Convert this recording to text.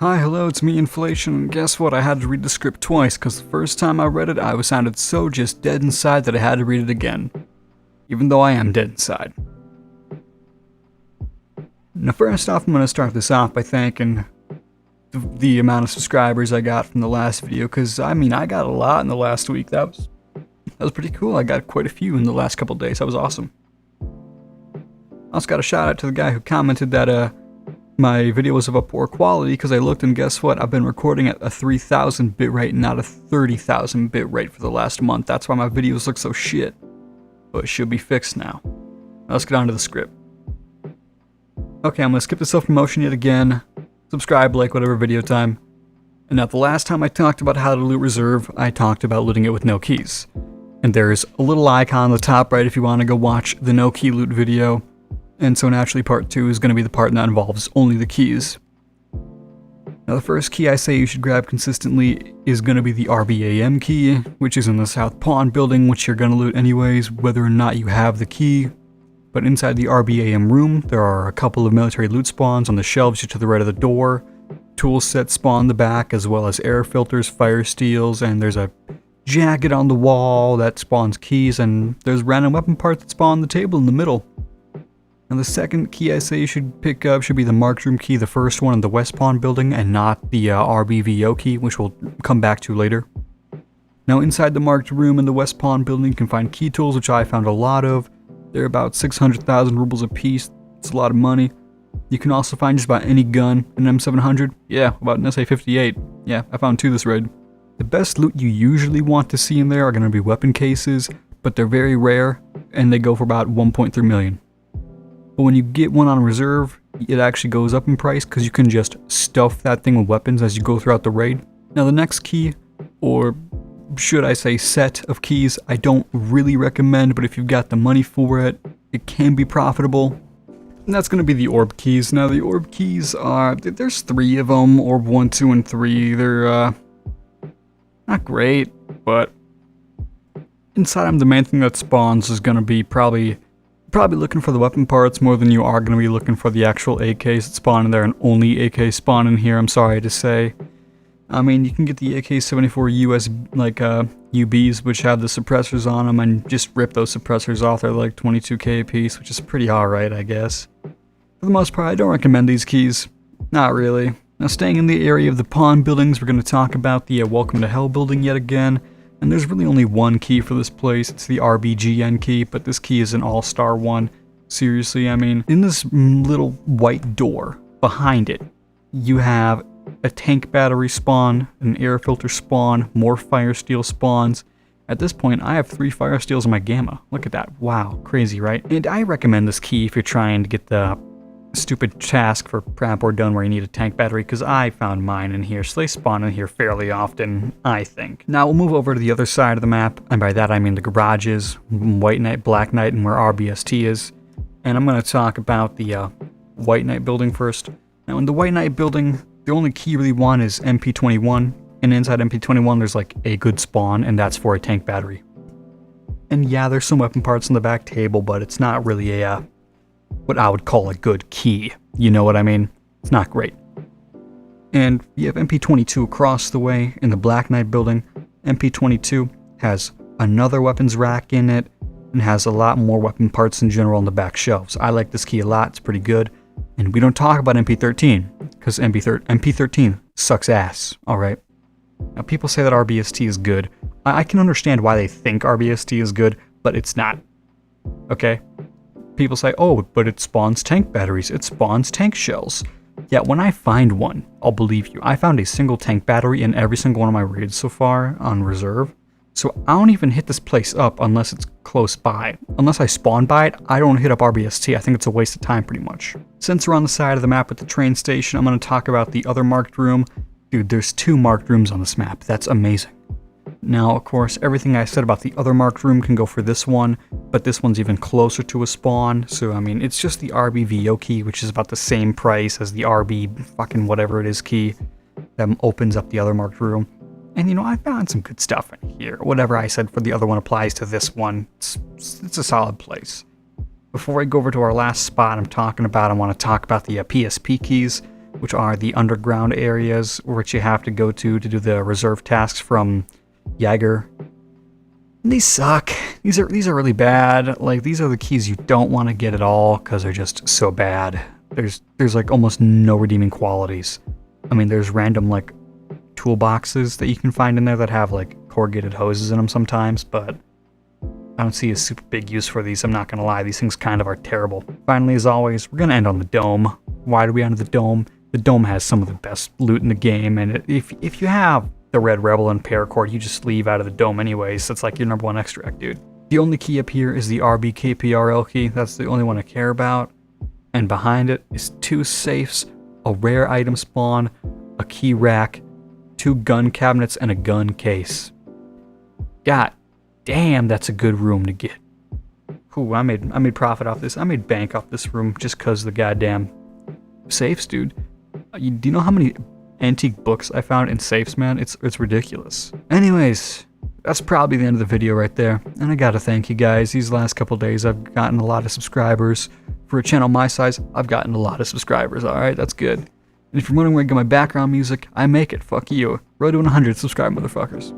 Hi, hello, it's me, Inflation, and guess what? I had to read the script twice, because the first time I read it, I was sounded so just dead inside that I had to read it again. Even though I am dead inside. Now first off, I'm going to start this off by thanking the amount of subscribers I got from the last video, because, I mean, I got a lot in the last week. That was pretty cool. I got quite a few in the last couple days. That was awesome. I also got a shout out to the guy who commented that, my video was of a poor quality because I looked and guess what? I've been recording at a 3000 bitrate and not a 30,000 bitrate for the last month. That's why my videos look so shit. But it should be fixed now. Let's get on to the script. Okay, I'm going to skip the self-promotion yet again. Subscribe, like, whatever, video time. And now the last time I talked about how to loot reserve, I talked about looting it with no keys. And there's a little icon on the top right if you want to go watch the no key loot video. And so naturally part 2 is going to be the part that involves only the keys. Now the first key I say you should grab consistently is going to be the RBAM key, which is in the South Pawn building, which you're going to loot anyways, whether or not you have the key. But inside the RBAM room, there are a couple of military loot spawns on the shelves just to the right of the door, tool sets spawn in the back, as well as air filters, fire steels, and there's a jacket on the wall that spawns keys, and there's random weapon parts that spawn on the table in the middle. Now the second key I say you should pick up should be the marked room key, the first one in the West Pawn building, and not the RBVO key, which we'll come back to later. Now inside the marked room in the West Pawn building you can find key tools, which I found a lot of. They're about 600,000 rubles a piece. It's a lot of money. You can also find just about any gun, an M700, yeah, about an SA-58. Yeah, I found 2 this raid. The best loot you usually want to see in there are going to be weapon cases, but they're very rare, and they go for about 1.3 million. But when you get one on reserve, it actually goes up in price because you can just stuff that thing with weapons as you go throughout the raid. Now the next key, or should I say set of keys, I don't really recommend, but if you've got the money for it, it can be profitable. And that's going to be the orb keys. Now the orb keys are, there's 3 of them, orb 1, 2, and 3. They're not great, but inside them the main thing that spawns is going to be probably looking for the weapon parts more than you are going to be looking for the actual AKs that spawn in there, and only AK spawn in here, I'm sorry to say. I mean, you can get the AK-74 US, like, UBs, which have the suppressors on them, and just rip those suppressors off. They're like 22k a piece, which is pretty alright, I guess. For the most part, I don't recommend these keys. Not really. Now, staying in the area of the pawn buildings, we're going to talk about the Welcome to Hell building yet again. And there's really only one key for this place. It's the RBGN key, but this key is an all-star one. Seriously, I mean, in this little white door behind it, you have a tank battery spawn, an air filter spawn, more fire steel spawns. At this point, I have 3 fire steels in my gamma. Look at that. Wow, crazy, right? And I recommend this key if you're trying to get the stupid task for Prap or Done where you need a tank battery, because I found mine in here, so they spawn in here fairly often, I think. Now we'll move over to the other side of the map, and by that I mean the garages, White Knight, Black Knight, and where RBST is. And I'm going to talk about the White Knight building first. Now in the White Knight building, the only key you really want is MP21, and inside MP21 there's like a good spawn, and that's for a tank battery. And yeah, there's some weapon parts on the back table, but it's not really a what I would call a good key. You know what I mean? It's not great. And you have MP22 across the way in the Black Knight building. MP22 has another weapons rack in it and has a lot more weapon parts in general on the back shelves. I like this key a lot. It's pretty good. And we don't talk about MP13 because MP13 sucks ass, alright? Now people say that RBST is good. I can understand why they think RBST is good, but it's not. Okay? People say, oh, but it spawns tank batteries, it spawns tank shells. Yeah, when I find one, I'll believe you. I found a single tank battery in every single one of my raids so far on reserve. So I don't even hit this place up unless it's close by. Unless I spawn by it, I don't hit up RBST. I think it's a waste of time pretty much. Since we're on the side of the map with the train station, I'm going to talk about the other marked room. Dude, there's 2 marked rooms on this map. That's amazing. Now, of course, everything I said about the other marked room can go for this one, but this one's even closer to a spawn, so I mean, it's just the RBVO key, which is about the same price as the RB fucking whatever it is key that opens up the other marked room. And you know, I found some good stuff in here. Whatever I said for the other one applies to this one. It's a solid place. Before I go over to our last spot I'm talking about, I want to talk about the PSP keys. which are the underground areas which you have to go to do the reserve tasks from Jaeger. These suck. These are really bad. Like, these are the keys you don't want to get at all because they're just so bad. There's like almost no redeeming qualities. I mean, there's random like toolboxes that you can find in there that have like corrugated hoses in them sometimes, but I don't see a super big use for these. I'm not gonna lie, these things kind of are terrible. Finally, as always, we're gonna end on the dome. Why do we end on the dome? The dome has some of the best loot in the game, and if you have the Red Rebel and Paracord, you just leave out of the dome anyways. That's like your number one extract, dude. The only key up here is the RBKPRL key. That's the only one I care about. And behind it is 2 safes, a rare item spawn, a key rack, 2 gun cabinets, and a gun case. God damn, that's a good room to get. Ooh, I made profit off this. I made bank off this room just because of the goddamn safes, dude. Do you know how many antique books I found in safes, man? It's ridiculous. Anyways, that's probably the end of the video right there. And I gotta thank you guys. These last couple days, I've gotten a lot of subscribers. For a channel my size, I've gotten a lot of subscribers, alright? That's good. And if you're wondering where I get my background music, I make it. Fuck you. Road to 100 subscribe, motherfuckers.